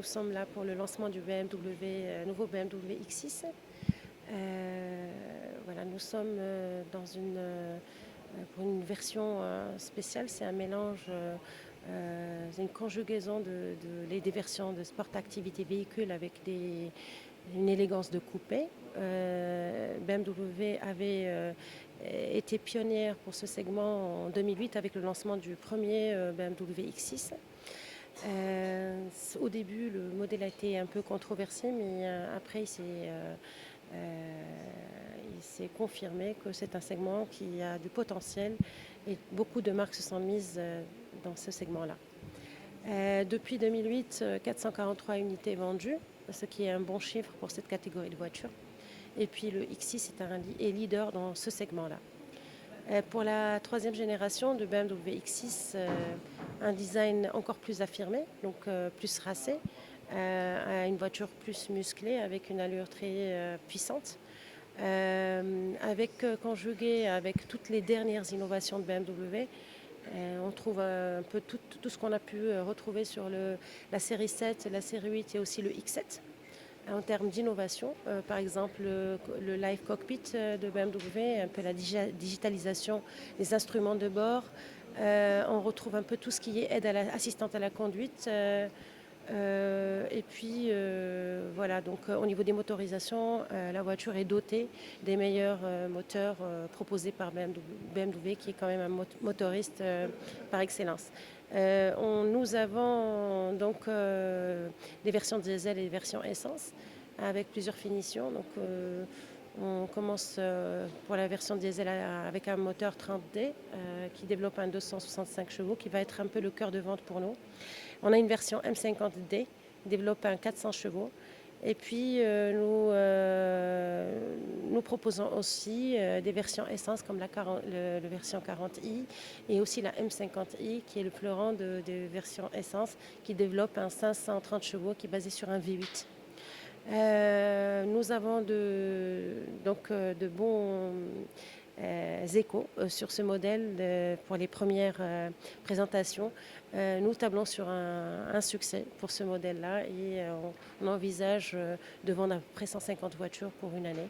nous sommes là pour le lancement du nouveau BMW X6. Voilà, nous sommes pour une version spéciale. C'est un mélange, c'est une conjugaison des versions de sport activité véhicule avec une élégance de coupé. BMW avait été pionnière pour ce segment en 2008 avec le lancement du premier BMW X6. Au début, le modèle a été un peu controversé, mais après, il s'est confirmé que c'est un segment qui a du potentiel et beaucoup de marques se sont mises dans ce segment-là. Depuis 2008, 443 unités vendues, ce qui est un bon chiffre pour cette catégorie de voitures. Et puis le X6 est leader dans ce segment-là. Pour la troisième génération de BMW X6, un design encore plus affirmé, donc plus racé, une voiture plus musclée avec une allure très puissante, conjugué avec toutes les dernières innovations de BMW. On trouve un peu tout ce qu'on a pu retrouver sur la série 7, la série 8 et aussi le X7. En termes d'innovation, par exemple le Live Cockpit de BMW, un peu la digitalisation des instruments de bord. On retrouve un peu tout ce qui est assistante à la conduite. Et puis voilà, donc au niveau des motorisations, la voiture est dotée des meilleurs moteurs proposés par BMW, qui est quand même un motoriste par excellence. Nous avons donc des versions diesel et des versions essence avec plusieurs finitions. Donc, on commence pour la version diesel avec un moteur 30D qui développe un 265 chevaux qui va être un peu le cœur de vente pour nous. On a une version M50D qui développe un 400 chevaux. Et puis, nous proposons aussi des versions essence comme la version 40i et aussi la M50i qui est le fleuron des versions essence qui développe un 530 chevaux qui est basé sur un V8. Nous avons de bons échos sur ce modèle pour les premières présentations. Nous tablons sur un succès pour ce modèle-là et on envisage de vendre à peu près 150 voitures pour une année.